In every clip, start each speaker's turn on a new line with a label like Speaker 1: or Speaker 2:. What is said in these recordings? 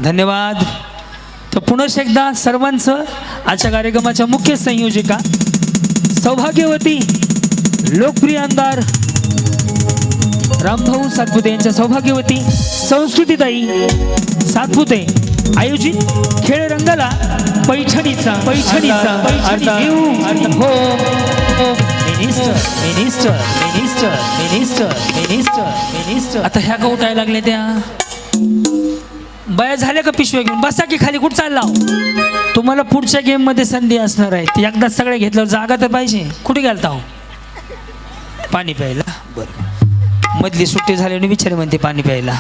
Speaker 1: धन्यवाद. तर पुनश एकदा सर्वांचं आजच्या कार्यक्रमाच्या मुख्य संयोजिका सौभाग्यवती लोकप्रिय आमदार रामभाऊ सातपुते यांच्या सौभाग्यवती संस्कृतीताई सातपुते आयोजित खेळ रंगाला पैठणीचा मिनिस्टर. आता ह्या का उठायला लागले त्या बाया झाल्या का पिशव्या घेऊन बसा की खाली कुठं चालला. तुम्हाला पुढच्या गेम मध्ये संधी असणार आहे. एकदा सगळे घेतल्यावर जागा तर पाहिजे. कुठे गेलता हो? पाणी प्यायला. बरं मधली सुट्टी झाल्याने विचार म्हणते पाणी प्यायला.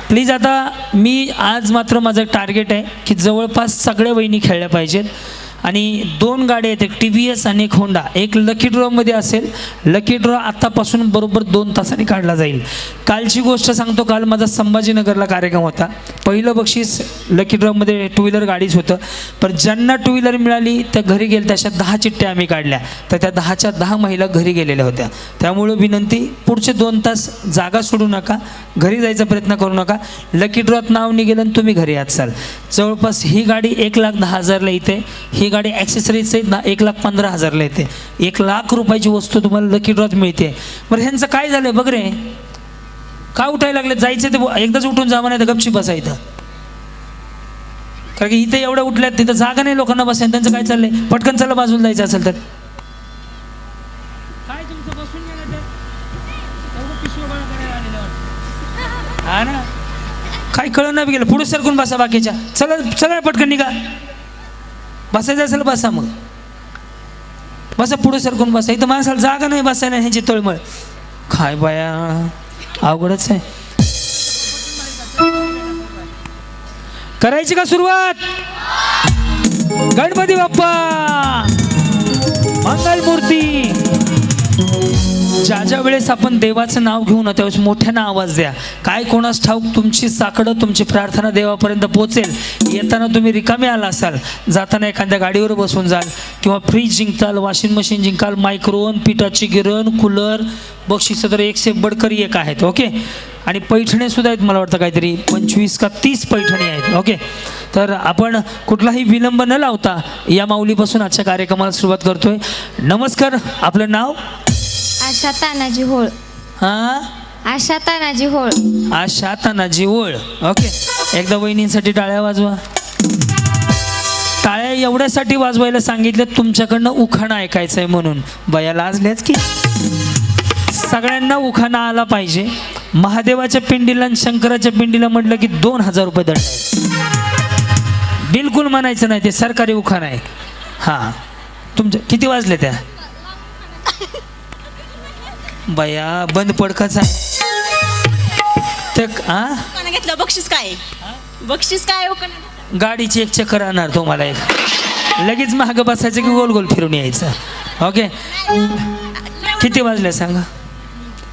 Speaker 1: प्लीज आता मी आज मात्र माझं टार्गेट आहे की जवळपास सगळ्या वहिनी खेळल्या पाहिजेत. आणि 2 गाड्या आहेत, एक TVS आणि एक होंडा. एक लकी ड्रॉमध्ये असेल. लकी ड्रॉ आत्तापासून बरोबर 2 तासांनी काढला जाईल. कालची गोष्ट सांगतो. काल माझा संभाजीनगरला कार्यक्रम होता. पहिलं बक्षीस लकी ड्रॉमध्ये 2 व्हीलर गाडीच होतं. पण ज्यांना 2 व्हीलर मिळाली त्या घरी गेल्या. तशा 10 चिठ्ठ्या आम्ही काढल्या. तर त्या 10च्या 10 महिला घरी गेलेल्या होत्या. त्यामुळं विनंती, पुढचे 2 तास जागा सोडू नका, घरी जायचा प्रयत्न करू नका. लकी ड्रॉत नाव निघेलं आणि तुम्ही घरी याचाल. जवळपास ही गाडी 1,10,000ला येते. ही गाडी ॲक्सेसरीज आहेत ना 1,15,000ला येते. 1,00,000 रुपयाची वस्तू तुम्हाला लकी ड्रॉत मिळते. बरं ह्यांचं काय झालं बघ रे. का उठायला लागले? जायचं ते एकदाच उठून जावं, नाही तर गपची बसायचं. कारण की इथे एवढ्या उठल्यात तिथं जागा नाही लोकांना बसायला. त्यांचं काय चाललंय? पटकन चला बाजूला जायचं असेल तर काय तुमचं बसून गेलं तर हा ना काय कळलं नाही गेलं. पुढे सरकून बसा. बाकीच्या चला चला पटकन निघा. बसायचं असेल बसा. मग बसा, पुढे सरकून बसा. इथं माणसाला जागा नाही बसायला. ह्यांची तळमळ काय बाया अवघडच आहे. करायची का सुरुवात? गणपती बाप्पा मंगल मूर्ती. ज्या वेळेस आपण देवाचं नाव घेऊ ना त्यावेळेस मोठ्यानं आवाज द्या. काय कोणास ठाऊक तुमची साकडं, तुमची प्रार्थना देवापर्यंत पोहोचेल. येताना तुम्ही रिकामे आला असाल, जाताना एखाद्या गाडीवर बसून जाल किंवा फ्रीज जिंकाल, वॉशिंग मशीन जिंकाल, मायक्रोन, पिठाची गिरण, कूलर. बक्षिसं तर 1 से बडकर 1 आहेत. ओके. आणि पैठणे सुद्धा आहेत. मला वाटतं काहीतरी 25 का 30 पैठणी आहेत. ओके. तर आपण कुठलाही विलंब न लावता या माऊलीपासून आजच्या कार्यक्रमाला सुरुवात करतोय. नमस्कार. आपलं नाव?
Speaker 2: आशा तानाजी होळ.
Speaker 1: हां,
Speaker 2: आशा तानाजी होळ.
Speaker 1: आशा तानाजी होळ. ओके. एकदा वहिनींसाठी टाळ्या वाजवा. टाळ्या एवढ्यासाठी वाजवायला सांगितलं तुमच्याकडनं उखाणा ऐकायचं आहे म्हणून. बया लाजल्याच की. सगळ्यांना उखाणा आला पाहिजे. महादेवाच्या पिंडीला आणि शंकराच्या पिंडीला म्हटलं की 2,000 रुपये दंड आहे. बिलकुल म्हणायचं नाही. ते सरकारी उखाणा आहे. हां, तुमच्या किती वाजले त्या? बया बंद पडकाच आहे ते.
Speaker 3: कोणा घेतलं बक्षीस काय? बक्षीस काय?
Speaker 1: गाडीची 1 चक्कर आणणार तुम्हाला. एक लगेच महाग बसायचं की गोल गोल फिरून यायचं. ओके. किती वाजले सांगा?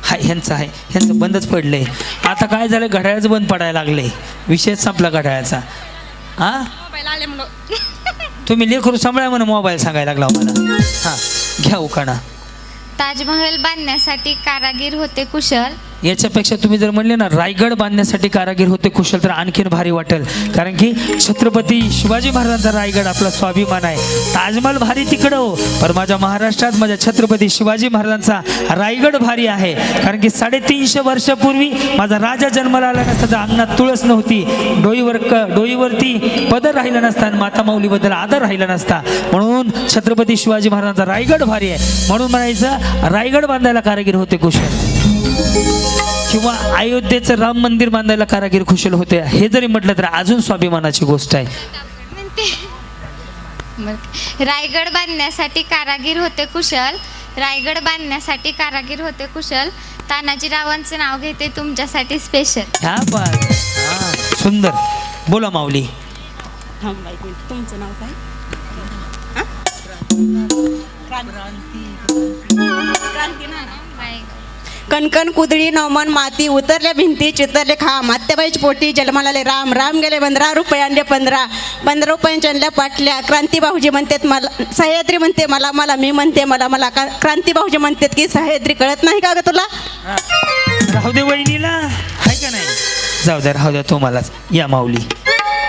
Speaker 1: हाय ह्यांचं आहे. ह्यांचं बंदच पडलंय. आता काय झालं? घड्याळाचं बंद पडायला लागले. विषय संपला घड्याळाचा. हां, तुम्ही लेकरू सांभाळा म्हणून मोबाईल सांगायला लागला मला. हां, घ्या उखाणा.
Speaker 2: ताजमहल बांधण्यासाठी कारागीर होते कुशल.
Speaker 1: याच्यापेक्षा तुम्ही जर म्हणले ना रायगड बांधण्यासाठी कारागीर होते कुशल तर आणखीन भारी वाटेल. कारण की छत्रपती शिवाजी महाराजांचा रायगड आपला स्वाभिमान आहे. ताजमहल भारी तिकडं हो, पण माझ्या महाराष्ट्रात माझ्या छत्रपती शिवाजी महाराजांचा रायगड भारी आहे. कारण की 350 वर्षापूर्वी माझा राजा जन्माला आला नसता तर अंगणात तुळस नव्हती, डोईवरती पदर राहिला नसता आणि माता माऊलीबद्दल आदर राहिला नसता. म्हणून छत्रपती शिवाजी महाराजांचा रायगड भारी आहे. म्हणून म्हणायचं रायगड बांधायला कारागीर होते कुशल. किंवा अयोध्येचं राम मंदिर बांधायला कारागीर कुशल होते. हे जरी म्हटलं तर अजून स्वाभिमानाची गोष्ट आहे.
Speaker 2: रायगड बांधण्यासाठी कारागीर होते कुशल. रायगड बांधण्यासाठी कारागीर होते कुशल. तानाजीरावांचं नाव घेते तुमच्यासाठी स्पेशल.
Speaker 1: ह्या बात. हां, सुंदर. बोला माऊली.
Speaker 3: तुमचं नाव काय? कणकण कुदळी नवमन माती उतरल्या भिंती चितरले खांब. आत्याबाईची पोटी जन्माला आले राम. राम गेले 15 रुपये आणले 15 रुपयांच्या आणल्या पाटल्या. क्रांती भाऊजी म्हणतात मला, सह्याद्री म्हणते मला मला, मी म्हणते मला मला. क्रांती भाऊजी म्हणतात की सह्याद्री कळत नाही का ग तुला?
Speaker 1: राहू दे वहिनीला, हाय का नाही? जाऊ द्या, राहू द्या तुम्हालाच. या माऊली.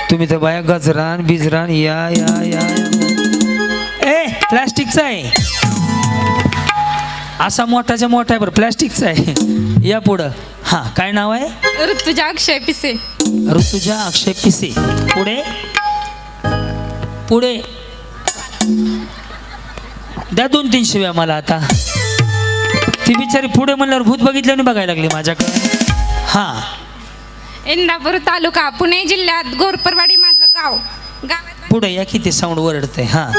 Speaker 1: तुम्ही तर बाया गजरान बिजरान या या या या. ए प्लॅस्टिकचा आहे, असा मोठाच्या मोठा आहे बरं, प्लॅस्टिकचा आहे. या पुढं. हां काय नाव आहे?
Speaker 4: ऋतुजा अक्षय पिसे.
Speaker 1: ऋतुजा अक्षय पिसे. पुढे पुढे द्या 2-3 शिव्या मला आता. ती बिचारी पुढे म्हणल्यावर भूत बघितल्याने बघायला लागली माझ्याकडे. हां
Speaker 4: इंदापूर तालुका पुणे जिल्ह्यात गोरपरवाडी माझं गाव. गावात
Speaker 1: पुढे या, किती साऊंड वरडतंय. हां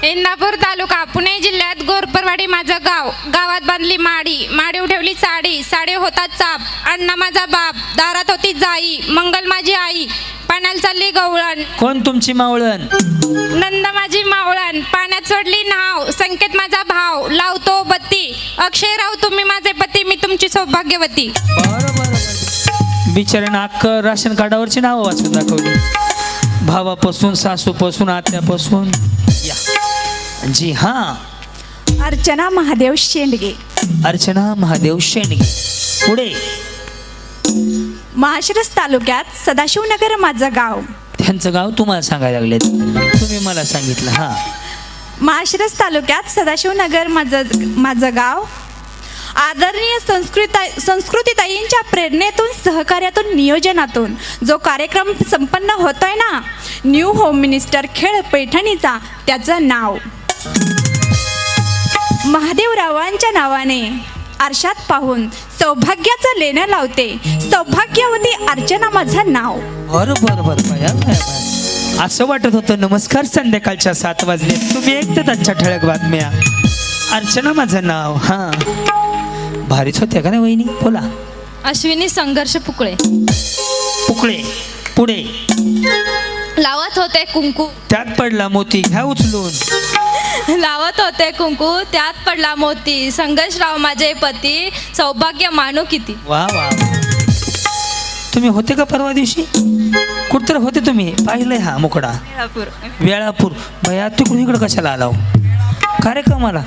Speaker 4: इंदापूर तालुका पुणे जिल्ह्यात गोरपरवाडी माझं गाव. गावात बांधली माडी, माडीव ठेवली साडी, साडी होता चाप. अण्णा माझा बाप, दारात होती जाई, मंगल माझी आई, पाण्याला चालली गवळण.
Speaker 1: कोण तुमची मावळण?
Speaker 4: नंद माझी मावळण, पाण्यात सोडली नाव. संकेत माझा भाव, लावतो बत्ती. अक्षयराव तुम्ही माझे पती, मी तुमची सौभाग्यवती.
Speaker 1: बरं बरं बरं. बिचाऱ्यानं अख्ख राशन कार्डावरची नावं वाचून दाखवली. भावापासून, सासूपासून, आत्यापासून. या जी हां.
Speaker 5: अर्चना महादेव शेंडगे.
Speaker 1: अर्चना महादेव शेंडगे. पुढे
Speaker 5: माळशिरस तालुक्यात सदाशिवनगर माझं गाव.
Speaker 1: त्यांचं गाव तुम्हाला सांगायला लागलेत, तुम्ही मला सांगितलं. हां
Speaker 5: माळशिरस तालुक्यात सदाशिवनगर माझं गाव. आदरणीय संस्कृतीताईंच्या प्रेरणेतून, सहकार्यातून, नियोजनातून जो कार्यक्रम संपन्न होतोय ना, न्यू होम मिनिस्टर खेळ पैठणीचा, त्याचं नाव महादेवरावांच्या नावाने आरशात पाहून सौभाग्याचं लेणं लावते. सौभाग्यवती अर्चना माझं नाव.
Speaker 1: बरं बरं बरं. बाया बाया बाया. असं वाटत होतं नमस्कार संध्याकाळच्या 7 वाजले, तुम्ही ऐकतात आजच्या ठळक बातम्या. अर्चना माझं नाव. हां भारीच होत्या का नाही वहिनी? बोला.
Speaker 4: अश्विनी संघर्ष पुकळे.
Speaker 1: पुकळे. पुढे
Speaker 4: लावत होते कुंकू,
Speaker 1: त्यात पडला मोती, घ्या उचलून.
Speaker 4: लावत होते कुंकू, त्यात पडला मोती. संघर्षराव माझे पती, सौभाग्य मानू किती.
Speaker 1: वा वा. तुम्ही होते का परवा दिवशी? कुठतर होते तुम्ही? पाहिलंय हा मुकडा. वेळापूर. भया तिकडून इकडं कशाला आला हो? कार्यक्रमाला.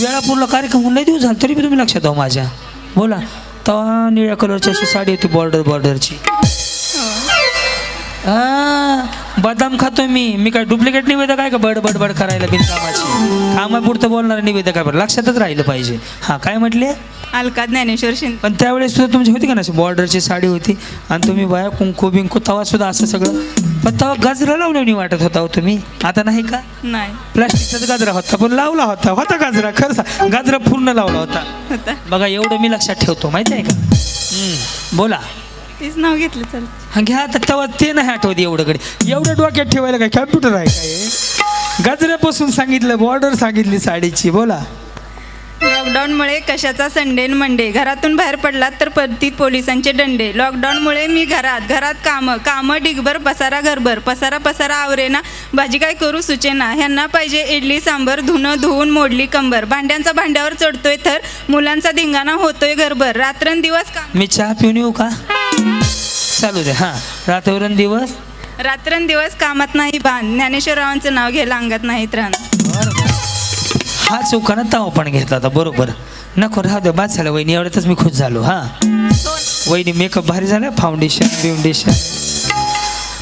Speaker 1: वेळापूरला कार्यक्रम लय दिवस झाला तरी बी तुम्ही लक्षात आहो माझ्या. बोला. तेव्हा निळ्या कलरची अशी साडी होती, बॉर्डरची. बदाम खातो मी काय डुप्लिकेट निवेदक आहे का? बड करायला बिनकामाची. कामापुरतं बोलणार निवेदक आहे, बरं लक्षातच राहिलं पाहिजे. हां काय म्हटले?
Speaker 5: अलका ज्ञानेश्वर शिंदे.
Speaker 1: पण त्यावेळेस सुद्धा तुमची होती का ना अशी बॉर्डरची साडी होती, आणि तुम्ही बाया कुंकू बिंकू तवा सुद्धा असं सगळं. पण तेव्हा गाजरा लावण्याने वाटत होता हो तुम्ही. आता नाही का?
Speaker 5: नाही
Speaker 1: प्लास्टिकचाच गाजरा होता, पण लावला होता गाजरा. खरं गाजरा पूर्ण लावला होता. बघा एवढं मी लक्षात ठेवतो, माहिती आहे का? बोला.
Speaker 5: तीच नाव घेतलं. चल
Speaker 1: हा घ्या. आता तेव्हा ते नाही आठवत एवढं कडे. एवढं डोक्यात ठेवायला काय कॅम्प्युटर आहे काय? गाजऱ्यापासून सांगितलं, बॉर्डर सांगितली साडीची. बोला.
Speaker 5: लॉकडाऊनमुळे कशाचा संडे न मंडे, घरातून बाहेर पडलात तर परतीत पोलिसांचे दंडे. लॉकडाऊनमुळे मी घरात कामं डिगभर, पसारा आवरेना, भाजी काय करू सुचेना. ह्यांना पाहिजे इडली सांबर, धुवून मोडली कंबर. भांड्यावर चढतोय थर, मुलांचा धिंगाणा होतोय घरभर. रात्रंदिवस काम.
Speaker 1: मी चहा पिऊन येऊ का? चालू दे. हां
Speaker 5: रात्रंदिवस कामात नाही भान, ज्ञानेश्वररावांचं नाव घ्यायला अंगात नाहीत रान.
Speaker 1: हा चौकाना ताव पण घेतला होता. बरोबर. नको राहू दे, बाद झालं वहिनी. एवढ्यातच मी खुश झालो. हां वहिनी मेकअप भारी झाला. फाउंडेशन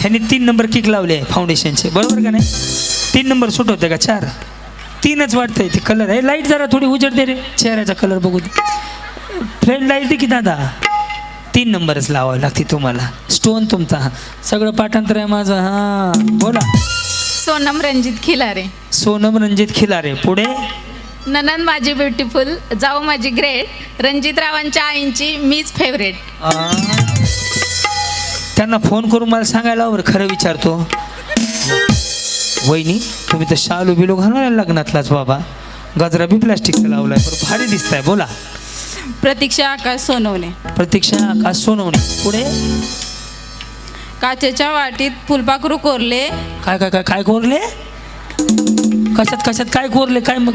Speaker 1: ह्यांनी 3 नंबर किक लावले आहे फाउंडेशनचे, बरोबर का नाही? 3 नंबर सूट होते का? 4 3च वाटतंय. ते कलर आहे. लाईट जरा थोडी उजड दे रे, चेहऱ्याचा कलर बघू दे. फ्रेंड लाईट दे की दादा. 3 नंबरच लावावी लागते तुम्हाला. स्टोन तुमचा. सगळं पाठांतर आहे माझं. हां बोला.
Speaker 4: सोनम रणजित खिलारे.
Speaker 1: सोनम रणजित खिलारे. पुढे
Speaker 4: ननंद माझी ब्युटिफुल, जाऊ माझी ग्रेट, रणजितरावांच्या आईंची मीच फेवरेट.
Speaker 1: त्यांना फोन करून मला सांगायला बरं, खरं विचारतो. वहिनी तुम्ही तर शालू बिलू घालणार लग्नातलाच बाबा. गजरा बी प्लॅस्टिकचा लावलाय, पण भारी दिसताय. बोला.
Speaker 4: प्रतीक्षा आकाश सोनवणे.
Speaker 1: प्रतीक्षा आकाश सोनवणे. पुढे
Speaker 4: काचेच्या वाटीत फुलपाखरू कोरले.
Speaker 1: काय कोरले? कशात काय कोरले? काय मग?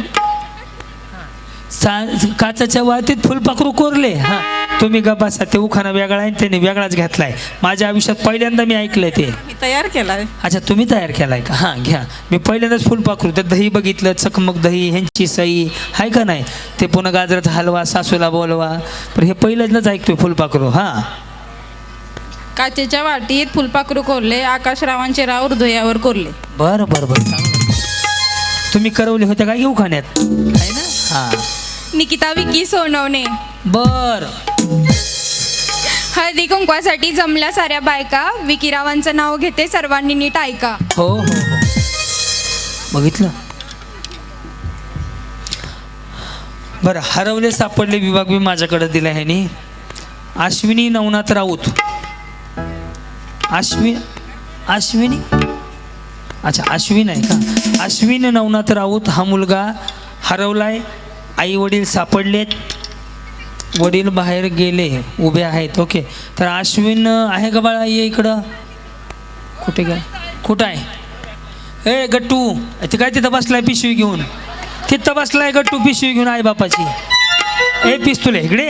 Speaker 1: काचाच्या वाटीत फुलपाखरू कोरले. हां तुम्ही गप्पा. ते उखाणा वेगळा आहे, त्याने वेगळाच घेतलाय. माझ्या आयुष्यात पहिल्यांदा मी ऐकलंय ते.
Speaker 5: तयार केलाय.
Speaker 1: अच्छा तुम्ही तयार केलाय का? हां घ्या. मी पहिल्यांदाच फुलपाखरू. तर दही बघितलं, चकमक दही, ह्यांची सई आहे का नाही? ते पुन्हा गाजराचा हलवा, सासूला बोलवा. पण हे पहिल्यांदाच ऐकतोय फुलपाखरू. हां
Speaker 4: काचेच्या वाटीत फुलपाखरू कोरले, आकाशरावांचे राव हृदयावर कोरले.
Speaker 1: बरं बरं बरं चांगलं. तुम्ही करवले होते काय घेऊ खाण्यात आहे ना? हां
Speaker 4: निकिता विकी सोनवणे.
Speaker 1: बर.
Speaker 4: हळदी कुंकवासाठी जमल्या साऱ्या बायका, विकीरावांचं नाव घेते सर्वांनी नीट ऐका.
Speaker 1: हो हो हो बघितलं. बरं हरवले सापडले विभाग मी माझ्याकडे दिला आहे नी. अश्विनी नवनाथ राऊत. अश्विनी अच्छा अश्विन आहे का? अश्विन नवनाथ राऊत हा मुलगा हरवलाय. आई वडील सापडलेत, वडील बाहेर गेले, उभे आहेत. ओके तर अश्विन आहे का बाळा? ये इकडं. कुठे काय? कुठं आहे? ए गट्टू ते काय तिथं बसलाय पिशवी घेऊन? तिथं बसलाय गट्टू पिशवी घेऊन आई बापाची. ए पिस्तुले इकडे.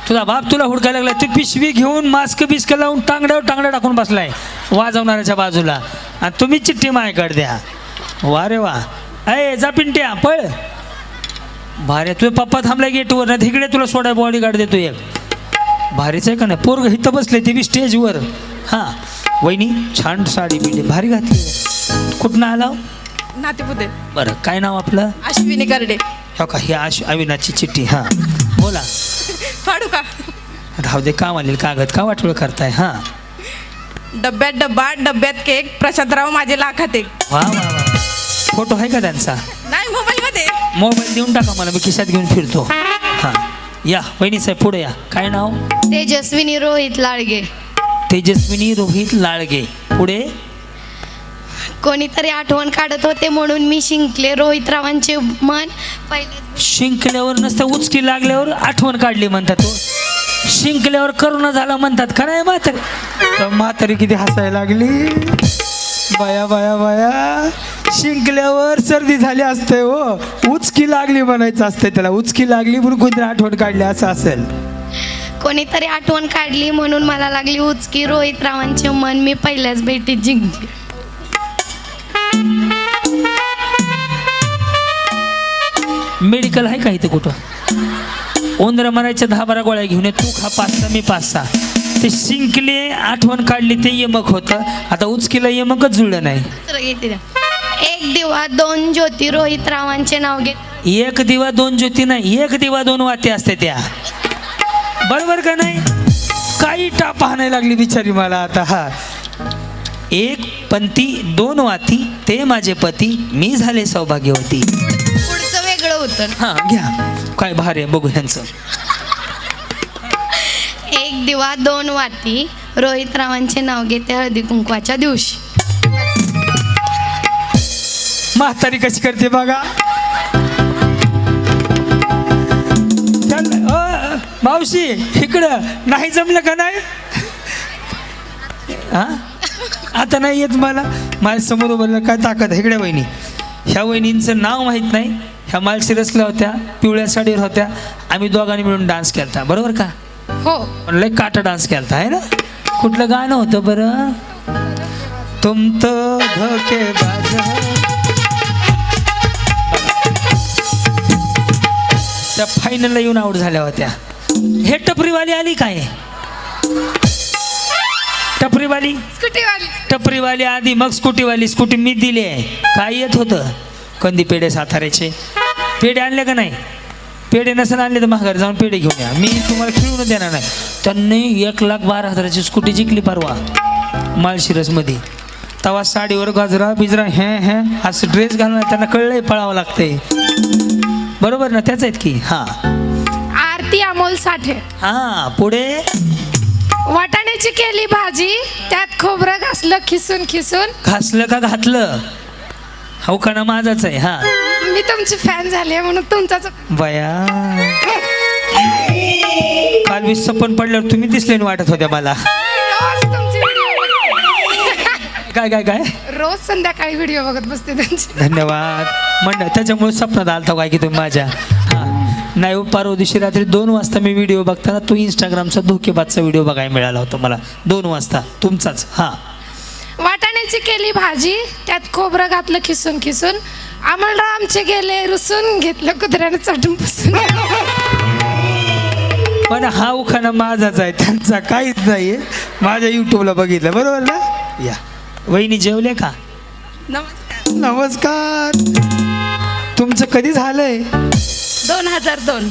Speaker 1: तुझा बाप तुला हुडकायला लागलाय. तू पिशवी घेऊन मास्क बिस्क लावून टांगड्या टाकून बसलाय वाजवणाऱ्याच्या बाजूला, आणि तुम्ही चिठ्ठी माझ्याकडे द्या. वा रे वा. ए जा पिंट्या पळ. भारी तुझे पप्पा थांबलाय गेटवर, नाही तिकडे तुला सोडा बॉडीगार्ड देतो एक. भारीच आहे का नाही? पोरग इथं बसले ते बी स्टेजवर. हां वहिनी छान साडी बिडी भारी घातली. कुठनं आला?
Speaker 4: नातेपुते.
Speaker 1: बरं काय नाव आपलं?
Speaker 4: अश्विनी करडे.
Speaker 1: हो का? ही अविनाची चिठ्ठी. हां बोला.
Speaker 4: फाडू का?
Speaker 1: राहू दे काम आलेलं कागद का वाटोळ करताय? हां
Speaker 4: डब्यात डब्बा, डब्यात केक, प्रशांतराव माझे लाखात एक.
Speaker 1: वा वा वा. फोटो आहे का त्यांचा?
Speaker 4: नाही मोबाईलमध्ये.
Speaker 1: मोबाईल देऊन टाका मला, मी खिशात घेऊन फिरतो. हां या वहिनी साहेब पुढे या. काय नाव?
Speaker 2: तेजस्विनी रोहित लाळगे.
Speaker 1: तेजस्विनी रोहित लाळगे. पुढे.
Speaker 2: कोणीतरी आठवण काढत होते म्हणून मी शिंकले, रोहितरावांचे मन पहिले.
Speaker 1: शिंकल्यावर नसतं, उचकी लागल्यावर आठवण काढली म्हणतात. हो शिंकल्यावर करुणा झाला म्हणतात. खरं आहे म्हातारी? तर म्हातारी किती हसायला लागली. बाया बाया बाया. शिंकल्यावर सर्दी झाली असते हो, उचकी लागली म्हणायचं असते त्याला. उचकी लागली म्हणून कोणतरी आठवण काढली असं असेल.
Speaker 2: कोणीतरी आठवण काढली म्हणून मला लागली उचकी, रोहितरावांचे मन मी पहिल्याच भेटीत जिंकले.
Speaker 1: मेडिकल आहे का इथं कुठं? उंदरं मारायच्या 10-12 गोळ्या घेऊन ये. तू खा 5-6 मी 5-6. ते शिंकले आठवण काढली ते यमक होतं. आता उचकीला यमकच जुळलं नाही.
Speaker 2: एक दिवा दोन ज्योती, रोहितरावांचे नाव घेत.
Speaker 1: एक दिवा दोन ज्योती नाही, एक दिवा दोन वाती असते त्या. बरोबर का नाही? काही टाप हाणायला लागली बिचारी मला आता. हा एक पंथी दोन वाती, ते माझे पती, मी झाले सौभाग्यवती.
Speaker 2: पुढचं वेगळं होतं.
Speaker 1: हा घ्या. काय भारी आहे बघू ह्यांचं.
Speaker 2: एक दिवा दोन वाती, रोहितरावांचे नाव घेते हळदी कुंकवाच्या दिवशी.
Speaker 1: म्हातारी कशी करते बघा. मावशी इकडं नाही जमलं का नाही? हा आता नाही येत मला. माझ्या समोर उभं काय ताकद आहे. इकडे वहिनी. ह्या वहिनींचं नाव माहीत नाही. ह्या मालशिरसला होत्या, पिवळ्या साडीवर होत्या. आम्ही दोघांनी मिळून डान्स केलता. बरोबर का?
Speaker 4: हो.
Speaker 1: पण लय काटा डान्स केलता आहे ना. कुठलं गाणं होतं बरं? तुम तो धोकेबाज. त्या फायनलला येऊन आउट झाल्या होत्या. हे टपरीवाली आली काय? टपरीवाली
Speaker 4: स्कूटीवाली.
Speaker 1: टपरीवाली आधी, मग स्कूटीवाली. स्कूटी मी दिली आहे. काय येत होतं? कंदी पेढे साताऱ्याचे. पेढे आणले का नाही? पेढे नसेल आणले तर महागारी जाऊन पेढे घेऊन या. मी तुम्हाला खेळून देणार नाही. त्यांनी 1,12,000ची स्कूटी जिंकली परवा माळशिरसमध्ये. तवा साडीवर गाजरा बिजरा हे असं ड्रेस घालून त्यांना कळलंय पळावं लागतंय. बरोबर ना? त्याच आहेत की. हां
Speaker 4: आरती अमोल साठे.
Speaker 1: हां पुढे.
Speaker 4: वाटाण्याची केली भाजी, त्यात खोबरं घासलं खिसून खिसून.
Speaker 1: घासलं का घातलं? हो का ना? माझाच आहे. हां
Speaker 4: मी तुमची फॅन झाली म्हणून तुमचाच.
Speaker 1: बया काल मी सपन पडल्यावर तुम्ही दिसले वाटत होत्या मला.
Speaker 4: रोज तुमची
Speaker 1: काय काय काय
Speaker 4: रोज संध्याकाळी व्हिडिओ बघत बसते त्यांची.
Speaker 1: धन्यवाद म्हणलं. त्याच्यामुळे स्वप्नात आलता काय की तुम्ही माझ्या. हां नाही परवा दिवशी रात्री 2 वाजता मी व्हिडिओ बघताना तो इंस्टाग्रामचा धोकेबाजचा व्हिडिओ बघायला मिळाला होता मला 2 वाजता तुमचाच. हां
Speaker 4: वाटाण्याची केली भाजी, त्यात खोबरं घातलं खिसून खिसून. अमोलराव आमचे गेले रुसून, घेतलं कुत्र्यानं चटून पुसून.
Speaker 1: पण हा उखाणा माझाच आहे, त्यांचा काहीच नाही आहे. माझ्या यूट्यूबला बघितलं, बरोबर ना? या वहिनी जेवले का?
Speaker 3: नमस्कार.
Speaker 1: नमस्कार. तुमचं कधी झालंय?
Speaker 3: 2002.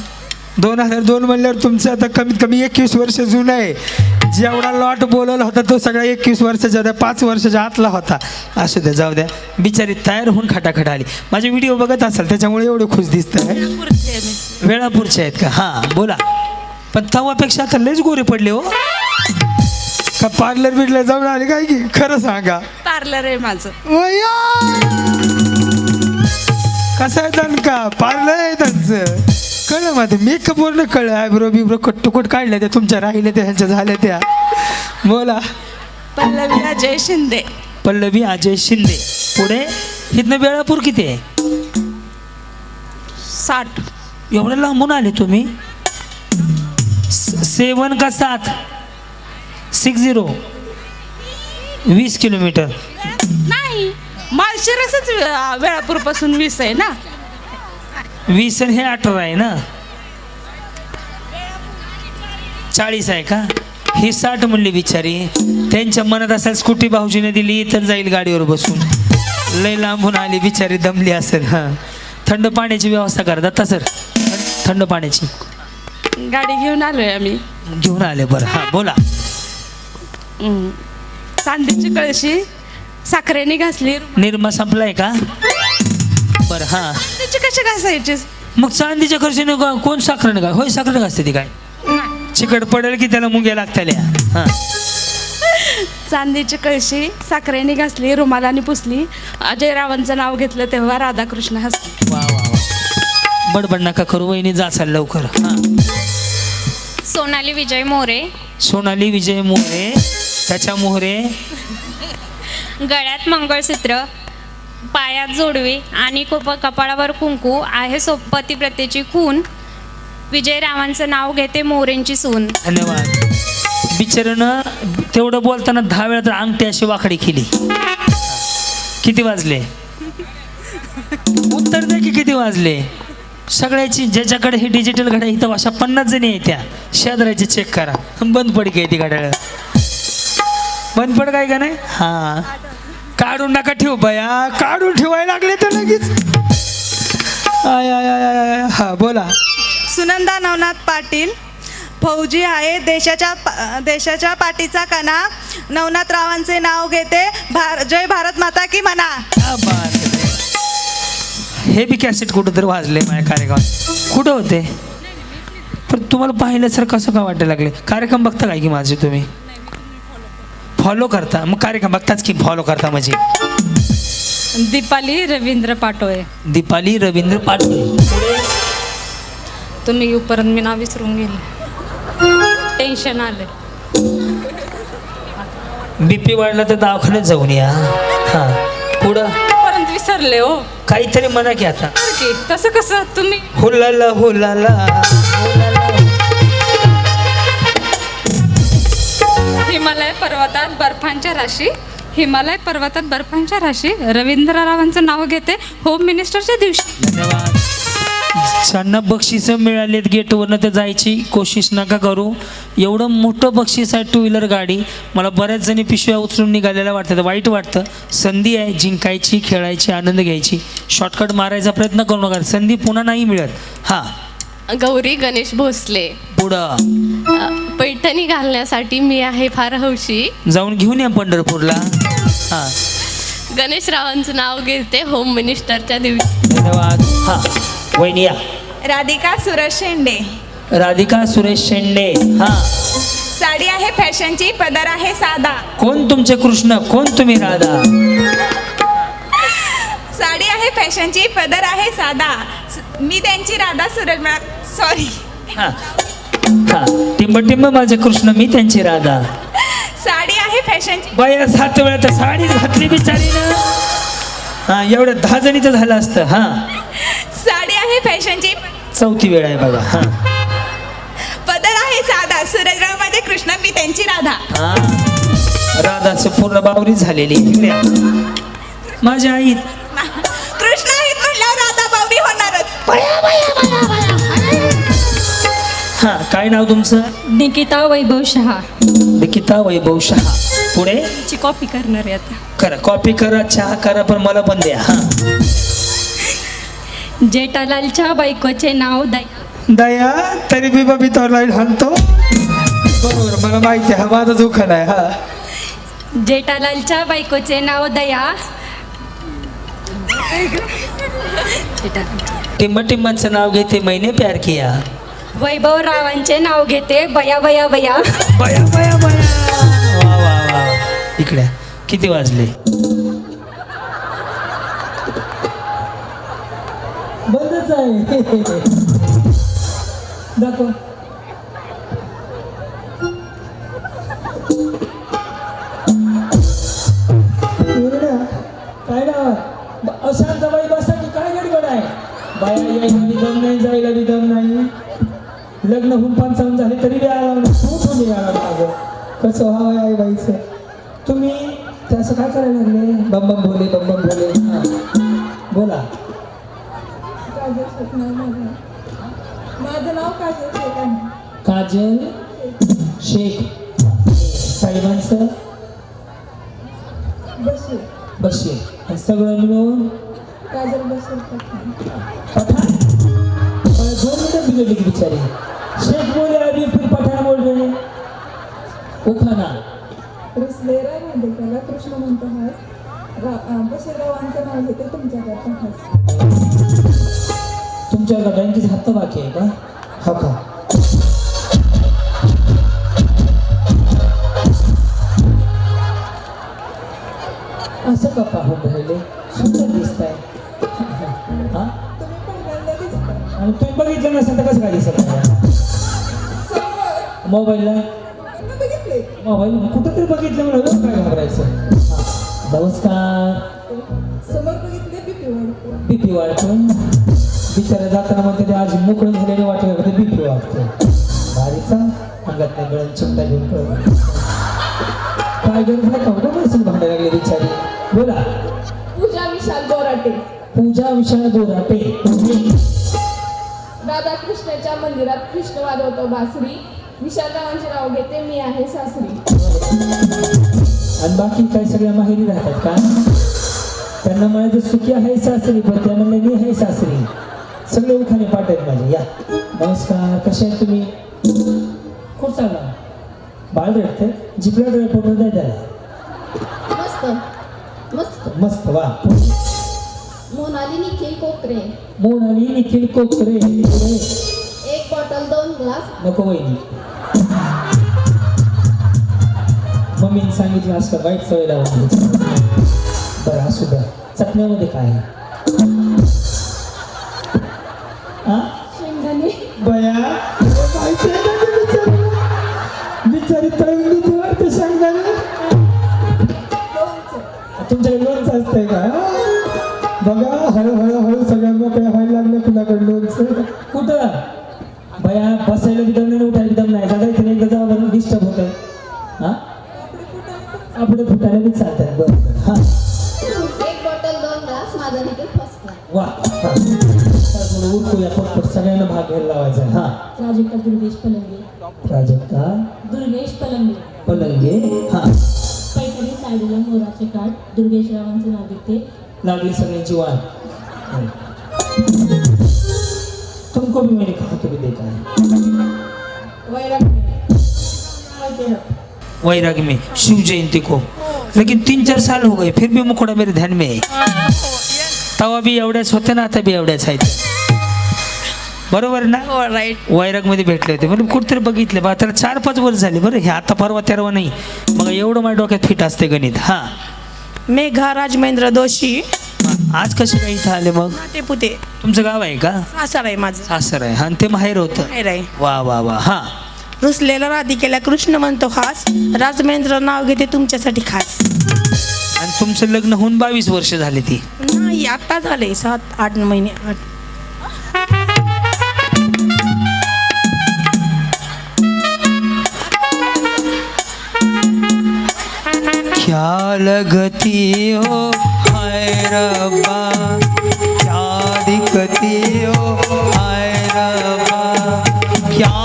Speaker 1: 2002 म्हणल्यावर तुमचं आता कमीत कमी 21 वर्ष जुनं आहे. जेवढा लॉट बोलवला होता तो सगळा 21 वर्षाच्या होता, 5 वर्षाच्या आतला होता. असू द्या, जाऊ द्या. बिचारी तयार होऊन खटाखट आली. माझे व्हिडिओ बघत असाल त्याच्यामुळे एवढं खुश दिसत आहे. वेळापूरचे आहेत का? हां बोला. पण तवापेक्षा आता लयच गोरे पडले हो. का पार्लर बिर्लर जाऊन आले काय की? खरं सांगा.
Speaker 3: पार्लर आहे माझं.
Speaker 1: कसं आहे दणका? पार्लर आहे त्यांचं. कळलं माझं. मेकअप वरनं कळलं. आयब्रो बिब्रो कट्टुकट काढल्या त्या तुमच्या, राहिल्या त्या ह्यांच्या, झाल्या त्या. बोला.
Speaker 3: पल्लवी अजय शिंदे.
Speaker 1: पल्लवी अजय शिंदे. पुढे इथनं वेळापूर किती आहे?
Speaker 3: 60.
Speaker 1: एवढं लांबून आले तुम्ही? 7 का 7? 60. 20 किलोमीटर.
Speaker 3: नाही, माळशिरसच वेळापूर पासून 20 आहे ना.
Speaker 1: 20 आणि हे 18 आहे ना. 40 आहे का? ही 60 म्हणली बिचारी. त्यांच्या मनात असेल स्कूटी भाऊजीने दिली तर जाईल गाडीवर बसून. लय लांबून आली बिचारी, दमली असेल. हां, थंड पाण्याची व्यवस्था करा दत्ता सर. थंड पाण्याची
Speaker 3: गाडी घेऊन आलोय आम्ही.
Speaker 1: घेऊन आले. बरं हां बोला.
Speaker 3: चांदीची कळशी साखरेने घासली.
Speaker 1: निरमा संपलाय का? बरं हां.
Speaker 3: त्याची कशी घासायची?
Speaker 1: मग चांदीच्या खर्चीने कोण साखरेने का? होय साखरेने घासते ती काय? चिकट पडेल की त्याला मुंग्या लागताल्या. हां.
Speaker 3: चांदीची कळशी साखरेने घासली, रुमालाने पुसली. अजय रावांचं नाव घेतलं तेव्हा राधाकृष्ण हसले.
Speaker 1: वा वा वा. बडबड नका करू वहिनी, जा चाल लवकर. हां.
Speaker 4: सोनाली विजय मोरे.
Speaker 1: सोनाली विजय मोरे. त्याच्या मोहरे.
Speaker 4: गळ्यात मंगळसूत्र, पायात जोडवे आणि कपाळावर कुंकू आहे, पतिव्रतेची खून. विजयरावांचं नाव घेते मोरेंची सून.
Speaker 1: धन्यवाद. बिचाऱ्यानं तेवढं बोलताना 10 वेळा तर अंगठी अशी वाकडी केली. किती वाजले? उत्तर द्या की किती वाजले? सगळ्याची ज्याच्याकडे हे डिजिटल घड्याळ इथं अशा 50 जणी आहेत त्या शेजाऱ्याची चेक करा. बंद पड काय ती घड्याळ? बंद पड काय का नाही? हां, काढून नका ठेवू बया. काढून ठेवायला लागले तर लगेच. I I I I. हा बोला.
Speaker 5: सुनंदा नवनाथ पाटील. फौजी आहे देशाच्या पाठीचा कणा. नवनाथरावांचे नाव घेते. जय भारत माता की म्हणा.
Speaker 1: क्या बात आहे. हे बी कॅसेट कुठं तर वाजले माझ्या कार्यक्रमात. कुठं होते? पण तुम्हाला पाहिलं सर कसं का वाटायला लागले? कार्यक्रम बघता काय की माझे तुम्ही? फॉलो करता? मग कार्यक्रम बघताच की फॉलो करता म्हणजे.
Speaker 6: दीपाली रवींद्र पाटोळे.
Speaker 1: दीपाली रवींद्र पाटोळे.
Speaker 6: तुम्ही येऊपर्यंत मी नाव विसरून गेले, टेन्शन आले.
Speaker 1: बीपी वाढला तर दवाखान्यात जाऊन या. हां पुढं
Speaker 6: परंत विसरले हो.
Speaker 1: काहीतरी म्हणा की आता.
Speaker 6: की तसं कसं तुम्ही?
Speaker 1: हुलाला हुलाला हुलाला.
Speaker 6: हिमालय पर्वतात बर्फांच्या राशी. हिमालय पर्वतात बर्फांच्या राशी. रवींद्ररावांचं नाव घेते होम मिनिस्टरच्या दिवशी.
Speaker 1: धन्यवाद. ज्यांना बक्षिसं मिळालेत गेटवरनं ते जायची कोशिश नका करू. एवढं मोठं बक्षीस आहे 2 व्हीलर गाडी. मला बऱ्याच जणी पिशव्या उचलून निघालेल्या वाटतात. वाईट वाटतं. संधी आहे जिंकायची, खेळायची, आनंद घ्यायची. शॉर्टकट मारायचा प्रयत्न करू नका. संधी पुन्हा नाही मिळत. हां
Speaker 7: गौरी गणेश भोसले.
Speaker 1: पुढं
Speaker 7: पैठणी घालण्यासाठी मी आहे फार हौशी.
Speaker 1: जाऊन घेऊन या पंढरपूरला. हां
Speaker 7: गणेशरावांचं नाव घेते होम मिनिस्टरच्या दिवशी.
Speaker 1: धन्यवाद. हां वहिनी या.
Speaker 5: राधिका सुरेश शेंडे.
Speaker 1: राधिका सुरेश शेंडे. हां.
Speaker 5: साडी आहे फॅशनची, पदर आहे साधा.
Speaker 1: कोण तुमचे कृष्ण, कोण तुम्ही राधा?
Speaker 5: साडी आहे फॅशनची, पदर आहे साधा. मी त्यांची राधा सुरेश. सॉरी.
Speaker 1: हां हां. टिंब टिंब माझे कृष्ण, मी त्यांची राधा.
Speaker 5: साडी आहे फॅशनची.
Speaker 1: बाया 7 वेळा तर साडीच घातली बिचारीनं. हां एवढं 10 जणीचं झालं असतं. हां
Speaker 5: साडी आहे फॅशनची,
Speaker 1: 4थी वेळ आहे बघा. हां
Speaker 5: पदर आहे साधा. सूरजराव माझे कृष्ण, मी त्यांची राधा.
Speaker 1: हां राधाचं पूर्ण बावरी झालेली. इकडे या. माझ्या आई
Speaker 5: कृष्ण आहेत म्हणल्यावर राधा बावरी होणारच.
Speaker 1: हां, काय नाव तुमचं?
Speaker 6: निकिता वैभव शहा
Speaker 1: निकिता वैभव शहा. पुढे
Speaker 6: ची कॉपी करणार आहे आता.
Speaker 1: करा, कॉपी करा, चहा करा, पण मला पण द्या. हां.
Speaker 6: जेठालालच्या बायकोचे नाव दया.
Speaker 1: दया, तरी मी बाबी लाईन हाणतो. बरोबर, मला माहिती आहे, हा माझा जोखा नाही. हा,
Speaker 6: जेठालालच्या बायकोचे नाव दया.
Speaker 1: टिंब टिंबांचं नाव घेते, मैंने प्यार किया.
Speaker 6: वैभव रावांचे नाव घेते बया बया बया.
Speaker 1: बया बया बया. वा वा वा. इकडे किती वाजले? बंदच आहे. दाखव. काय ना अशांत बाई बसा की काय गडबड आहे? बाया यायला बी दम नाही, जायला बी दम नाही. लग्न होऊन 55 झाले तरी बी आला नाही. आला कसं व्हावं आहे बाईचं? तुम्ही त्याचं काय करायला लागले? बम बम भोले, बम बम भोले. हां, बोला.
Speaker 3: माझं नाव
Speaker 1: काजल शेख. साहेबांचं बशीर. आणि सगळं मिळून पठाण. 2 मिनटं बिघडली की बिचारी. शेख बोले अभी फिर पठाण बोल रहे. उखाना
Speaker 3: कृष्ण म्हणतो बशीररावांचं नाव घेते तुमच्याकडे.
Speaker 1: तुमच्या बँकेचा हप्ता बाकी आहे का? हा का? असं का पाहून राहिले? सुंदर दिसत आहे. हा, आणि तुम्ही बघितलं नसेल तर कसं काय दिसत आहे? मोबाईलला मोबाईल कुठं तरी बघितलं म्हणून काय घाबरायचं? हा, नमस्कार.
Speaker 3: समोर बघितले
Speaker 1: बीपी वाढतो. बिचारा जाताना म्हणते ते आज मोकळं झालेले वाटलं, बीपी वाढतो. भारीचा अंगात नाही गळण चिमटा घेऊन पळतो. काय गरज नाही, कवडं बसून भांडायला लागले बिचारी. बोला.
Speaker 3: पूजा विशाल बोराटे.
Speaker 1: पूजा विशाल बोराटे.
Speaker 3: राधाकृष्णाच्या मंदिरात कृष्ण वाजवतो बासरी. विशालरावांचे नाव घेते मी आहे सासरी.
Speaker 1: आणि बाकी काय सगळ्या माहेरी राहतात का? त्यांना म्हणायचं सुखी आहे सासरी, पण त्या म्हणले मी आहे सासरी. सगळे उखाणे पाठ आहेत माझे. या, नमस्कार. कसे आहेत तुम्ही? खूप चांगला. बाळ रडते, जिपला डोळे फोटो द्या त्याला.
Speaker 3: मस्त मस्त
Speaker 1: मस्त. वा.
Speaker 3: मोनाली निखिल कोकरे.
Speaker 1: मोनाली निखिल कोकरे.
Speaker 3: 1 बॉटल 2 ग्लास.
Speaker 1: नको वहिनी, मम्मीने सांगितलं असं वाईट सवय लावून. बरं असू द्या. चटण्यामध्ये काय आहे?
Speaker 3: शेंगदाणे.
Speaker 1: बया बिचारी तळून देते वाटतं शेंगदाणे. तुमच्याकडे लोणचं असतंय का? बघा, हळूहळू सगळ्या मोकळ्या व्हायला लागल्या कुणाकडे लोणचं. कुठं बया? बसायला विदम नाही, उठायला विदम नाही. जायचं नाही, एकदा जावं डिस्टर्ब होत आहे. हां, आपलं फुटायला बी चालतात. बरं. हां,
Speaker 3: 1 बॉटल 2 ग्लास. माझा निखिल फर्स्ट क्लास.
Speaker 1: वा. उरकूया पटपट, सगळ्यांना भाग घ्यायला लावायचा. हां,
Speaker 3: प्राजक्ता दुर्गेश पलंगे.
Speaker 1: प्राजक्ता
Speaker 3: दुर्गेश पलंगे.
Speaker 1: पलंगे. हां,
Speaker 3: पैठणी साडीला मोराचे काठ. दुर्गेश रावांचे नाव घेते.
Speaker 1: लागली सगळ्यांची वाट. तुमको भी मैंने कहा तो भी देखा है. वैराग में शिव जयंती को, लेकिन 3-4 साल हो गए, फिर भी मुखड़ा मेरे ध्यान में है. तवा भी एवढ्याच होते ना, आता भी एवढ्याच आहेत. बरोबर ना?
Speaker 5: राईट.
Speaker 1: वैराग मध्ये भेटले होते म्हणून कुठेतरी बघितले बा. त्याला 4-5 वर्ष झाले. बरं, हे आता परवा 13 नाही, मग एवढं माझ्या डोक्यात फिट असते गणित. हां,
Speaker 8: मेघा राजमेंद्र दोशी.
Speaker 1: आज कसे काही इथं आले मग?
Speaker 8: ते पुते.
Speaker 1: तुमचं गाव आहे का?
Speaker 8: सासर आहे माझं.
Speaker 1: सासर आहे. हा, ते माहेर होतं.
Speaker 8: माहेर आहे.
Speaker 1: वा वा वा. हां,
Speaker 8: रुसलेला राधिकेला कृष्ण म्हणतो हास. राजमेंद्र नाव घेते तुमच्यासाठी खास.
Speaker 1: आणि तुमचं लग्न होऊन 22 वर्ष झाले. ती
Speaker 8: नाही, आता झाले 7-8 महिने.
Speaker 1: क्या लगती हो हाय रब्बा, क्या दिखती हो हाय रब्बा, क्या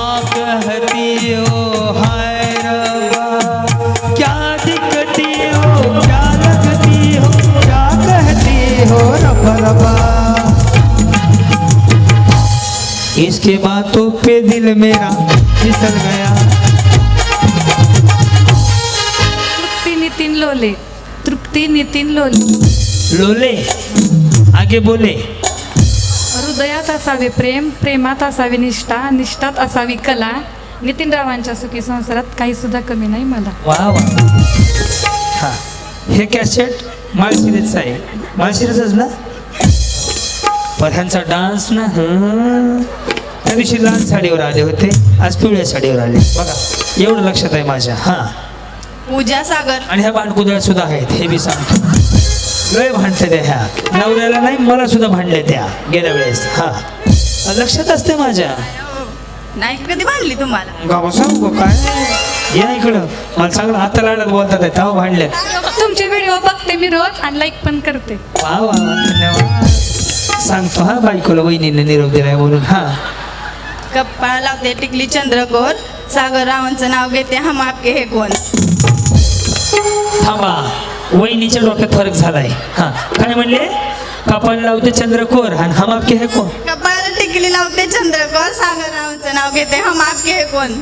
Speaker 1: उसके बातों पे दिल मेरा फिसल गया.
Speaker 6: तृप्ती नितीन लोले. तृप्ती नितीन लोले.
Speaker 1: लोले आगे बोले.
Speaker 6: हृदयात असावे प्रेम, प्रेमात असावी निष्ठा, निष्ठात असावी कला. नितीन रावांच्या सुखी संसारात काही सुद्धा कमी नाही मला.
Speaker 1: वा वा. हा हे कॅसेट माळशिरसचं आहे. माळशिरसच ना. पण ह्यांचा डान्स ना त्या दिवशी लाल साडीवर आले होते, आज पिवळ्या साडीवर आले बघा. एवढं लक्षात आहे माझ्या. हा
Speaker 5: पूजा सागर.
Speaker 1: आणि ह्या भांडकुदळ्या सुद्धा आहेत हे बी सांगतो. लय भांडते त्या ह्या. नवऱ्याला नाही मला सुद्धा भांडले त्या गेल्या वेळेस. हा लक्षात असते माझ्या.
Speaker 5: नाही कधी भांडली तुम्हाला?
Speaker 1: गावा सांगू काय या इकडं. मला चांगलं हाता लाडत बोलतात आहे तेव्हा भांडले.
Speaker 6: तुमचे व्हिडिओ बघते मी रोज आणि लाईक पण करते.
Speaker 1: वा वा वा, धन्यवाद. सांगतो हा बायकोला वहिनीने निरोप दिलाय म्हणून. हा
Speaker 5: कप्पा लावते टिकली चंद्रकोर. सागर रावांचं नाव घेते हम आपके हे कोण.
Speaker 1: थांबा वहिनीच्या डोक्यात फरक झालाय. हा काय म्हणले? कपाळ लावते चंद्रकोर आणि हम आपके हे कोण.
Speaker 5: कपाळाला टिकली लावते चंद्रकोर. सागर रावांचं नाव घेते हम आपके हे कोण.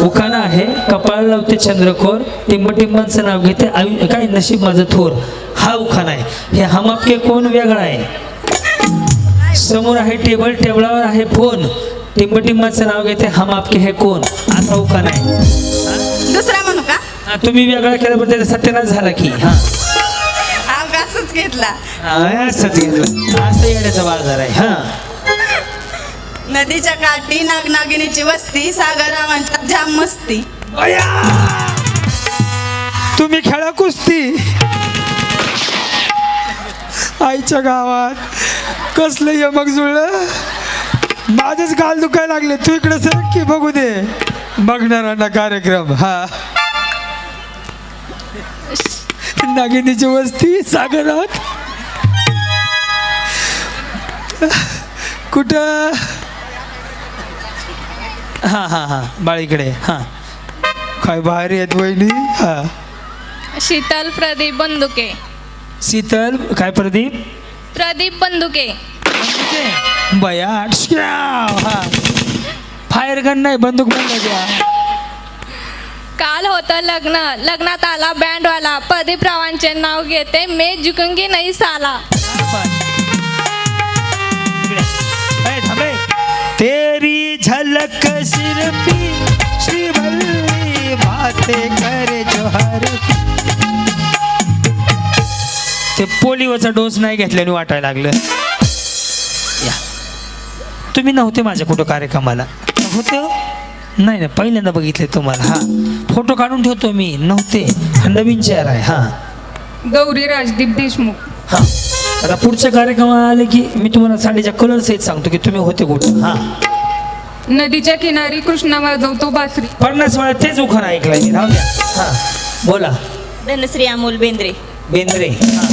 Speaker 1: उखाणा आहे. कपाळ लावते चंद्रकोर, टिंबटिंबांचं नाव घेते काय नशीब माझं थोर. हा उखाणा आहे. हे हम आपके कोण वेगळा आहे. समोर आहे टेबल, टेबलावर आहे फोन, टिंबटिंबाचं नाव घेते हम आपके हे कोण. असा उखाणा आहे.
Speaker 5: दुसरा म्हणू का?
Speaker 1: हा, तुम्ही वेगळा केल्याबद्दल त्याचा सत्यानाश झाला की. हा
Speaker 5: अवकाशच घेतला.
Speaker 1: असंच घेतलं. असं येण्याचा बाजार आहे. हा
Speaker 5: नदीच्या काठी नागनागिनीची वस्ती. सागर रावांच्या जाम मस्ती.
Speaker 1: तुम्ही खेळा कुस्ती. आईच्या गावात कसलं यमक जुळलं. माझेच गाल दुखायला लागले. तू इकडे सर की बघू दे बघणारा कार्यक्रम. हा नागिनीची वस्ती सागरात कुठं. हा हा हा बाळीकडे. हा काय भारी आहेत वहिनी. हा
Speaker 4: शीतल प्रदीप बंदुके.
Speaker 1: शीतल काय प्रदीप.
Speaker 4: प्रदीप बंदुके.
Speaker 1: बया हा फायर गन नाही बंदूक बंद द्या.
Speaker 4: काल होतं लग्न, लग्नात आला बँडवाला. प्रदीप रावांचे नाव घेते मैं झुकूंगी नहीं साला.
Speaker 1: तेरी झलक सिर पी श्रीवल्ली बातें करे जोहर. ते पोलिओचा डोस नाही घेतल्याने वाटायला लागलं. या तुम्ही नव्हते माझ्या कुठं कार्यक्रमाला होते हो? नाही ना पहिल्यांदा बघितले तुम्हाला. हा फोटो काढून ठेवतो मी. नव्हते. हा नवीन चेहरा आहे. हा
Speaker 6: गौरी राजदीप देशमुख.
Speaker 1: हा आता पुढच्या कार्यक्रमाला आले की मी तुम्हाला साडीच्या कलर सहित सांगतो की तुम्ही होते कुठं. हा
Speaker 6: नदीच्या किनारी कृष्णा वाजवतो बासरी.
Speaker 1: 50 वेळा तेच उखाणा ऐकलाय मी. राहू द्या. हा बोला.
Speaker 9: धनश्री अमोल बेंद्रे.
Speaker 1: बेंद्रे. हा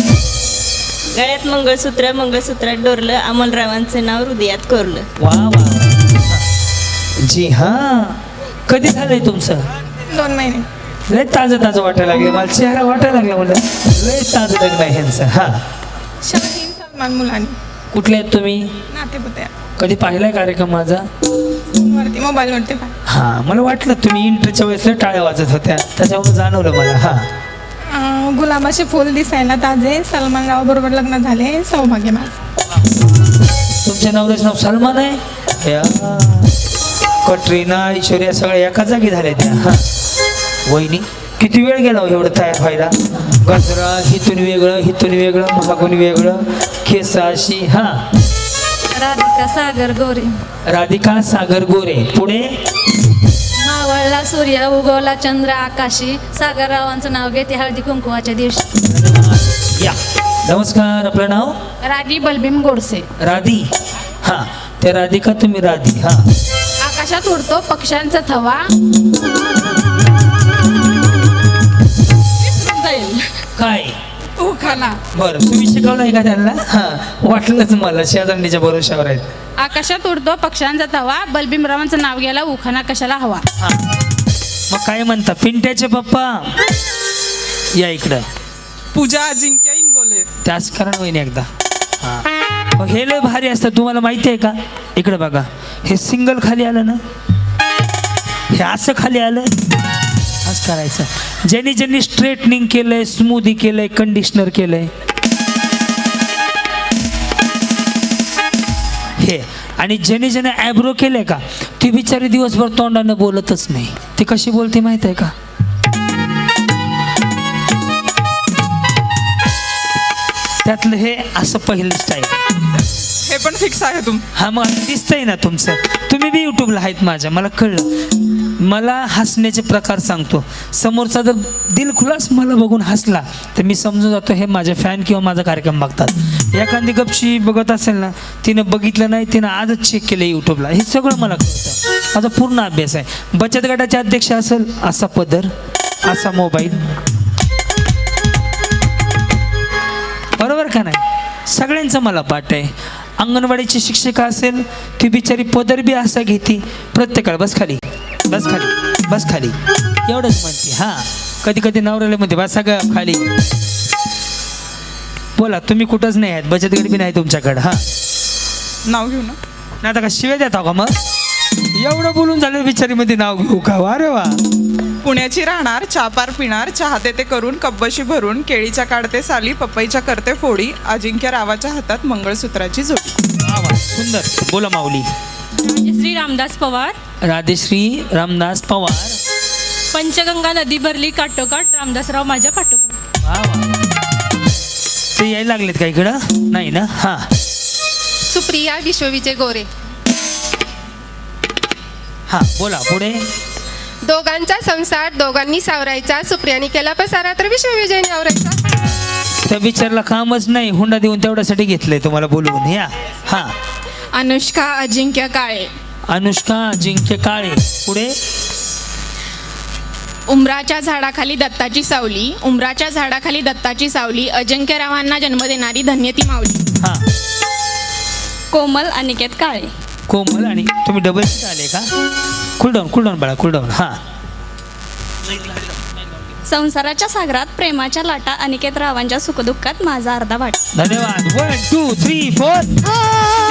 Speaker 9: गळ्यात मंगळसूत्र, मंगळसूत्रात डोरलं. अमोलरावांचं नाव हृदयात कोरलं.
Speaker 1: वा वा. जी हा कधी झालंय तुमचं?
Speaker 8: 2 महिने.
Speaker 1: लय ताजं ताजं वाटायला लागले मला. चेहरा वाटायला लागला मला. लय ताजं लग्न आहे ह्यांचं. हा
Speaker 8: शाहीन सलमान मुलानी.
Speaker 1: कुठले आहेत तुम्ही?
Speaker 8: नातेपुत्या.
Speaker 1: कधी पाहिलाय कार्यक्रम माझा?
Speaker 8: फोनवरती मोबाईलवरती पाहिजे.
Speaker 1: हा मला वाटलं तुम्ही इंटरच्या वेळेस लय टाळ्या वाजत होत्या त्याच्यावर जाणवलं मला. हा
Speaker 8: गुलाबाचे फुल दिसायला ताजे. सलमान राव बरोबर लग्न झाले. सौभाग्य माझं.
Speaker 1: तुमच्या नवऱ्याचं नाव सलमान आहे. या कटरीना ऐश्वर्या सगळ्या एका जागी झाल्या त्या. हा वहिनी किती वेळ गेला हो एवढं तयार व्हायला. गजरा हिथून वेगळं, हिथून वेगळं, मागून वेगळं, केस अशी. हा
Speaker 6: राधिका सागर गोरे.
Speaker 1: राधिका सागर गोरे. पुढे
Speaker 6: मावळला सूर्य उगवला चंद्र आकाशी. सागर रावांचं नाव घेते हळदी कुंकुवाच्या दिवशी.
Speaker 1: या नमस्कार. आपलं नाव?
Speaker 6: राधी बलभीम गोडसे.
Speaker 1: राधी. हा ते राधिका तुम्ही राधी. हा
Speaker 6: आकाशात उडतो पक्ष्यांचा थवा.
Speaker 1: काय
Speaker 6: उखाणा.
Speaker 1: बरं तुम्ही शिकवलंय का त्यांना? हा वाटलंच मला शेजारणीच्या भरोशावर आहेत.
Speaker 6: आकाशात उडतो पक्ष्यांचा थवा. बलभीम रावांचं नाव घ्यायला उखाणा कशाला हवा.
Speaker 1: हा मग काय म्हणता पिंट्याचे पप्पा या इकडं.
Speaker 5: पूजा अजिंक्य इंगोले.
Speaker 1: त्याच कारण होईन एकदा. हा हे लय भारी असतं, तुम्हाला माहिती आहे का? इकडे बघा, हे सिंगल खाली आलं ना, हे असं खाली आलं, असं करायचं. ज्यांनी स्ट्रेटनिंग केलंय, स्मूदी केलंय, कंडिशनर केलंय, हे, आणि ज्याने ॲब्रो केलंय का, ती बिचारी दिवसभर तोंडानं बोलतच नाही. ती कशी बोलते माहित आहे का? त्यातलं हे असं पहिलं स्टाईल.
Speaker 10: हे पण फिक्स आहे
Speaker 1: हा, मग दिसतंय ना तुमचं. तुम्ही बी यूट्यूबला आहेत माझ्या, मला कळलं. मला हसण्याचे प्रकार सांगतो. समोरचा जर दिलखुलास मला बघून हसला तर मी समजून जातो हे माझे फॅन किंवा माझा कार्यक्रम बघतात. एखादी गपशी बघत असेल ना, तिनं बघितलं नाही, तिनं आजच चेक केलं यूट्यूबला, हे सगळं मला कळतं. माझा पूर्ण अभ्यास आहे. बचत गटाचे अध्यक्ष असेल, असा पदर, असा मोबाईल, बरोबर का नाही? सगळ्यांचं मला पाठ आहे. अंगणवाडीची शिक्षिका असेल, ती बिचारी पदर बी असा घेते, प्रत्येकाला बस खाली, बस खाली, बस खाली, एवढंच म्हणते. हां, कधी कधी नवऱ्याला म्हणते बस सगळं खाली. बोला, तुम्ही कुठंच नाही आहेत, बचत गट बी नाही तुमच्याकडं. हां,
Speaker 10: नाव घेऊ ना.
Speaker 1: नाही आता का शिव्या देता का? मग एवढं बोलून झालं, बिचारीमध्ये नाव घेऊ का? अरे वा.
Speaker 10: पुण्याची राहणार, चहापार पिणार, चहा देते करून, कब्बशी भरून, केळीच्या काढते साली, पपईच्या करते फोडी, अजिंक्य रावाच्या हातात मंगळसूत्राची जोडी.
Speaker 1: वा वा, सुंदर. बोला माऊली.
Speaker 7: राजश्री रामदास पवार.
Speaker 1: राधेश्री रामदास पवार.
Speaker 7: पंचगंगा नदी भरली काठोकाठ, रामदासराव माझ्या पाठोपाठ.
Speaker 1: वा वा. ते यायला लागलेत का इकडं? नाही ना? हां.
Speaker 4: सुप्रिया विश्वविजय गोरे.
Speaker 1: हां, बोला पुढे.
Speaker 4: दोघांचा संसार दोघांनी सावरायचा, सुप्रियाने केला पसारा तर विश्वविजयने आवरायचा.
Speaker 1: त्या विचारला कामच नाही, हुंडा देऊन तेवढ्यासाठी घेतलंय तुम्हाला बोलवून. या. हां.
Speaker 4: अनुष्का अजिंक्य काळे.
Speaker 1: अनुष्का अजिंक्य काळे. पुढे.
Speaker 4: उमराच्या झाडाखाली दत्ताची सावली, उमराच्या झाडाखाली दत्ताची सावली, अजिंक्यरावांना जन्म देणारी धन्य ती माऊली.
Speaker 1: हां.
Speaker 7: कोमल अनिकेत काळे.
Speaker 1: कोमल. आणि तुम्ही डबल सीट आले का? कुलडाऊन बाळा, कुलडाऊन. हां.
Speaker 7: संसाराच्या सागरात प्रेमाच्या लाटा, अनिकेत रावांच्या सुखदुःखात माझा अर्धा वाटा.
Speaker 1: धन्यवाद. 1 2 3 4.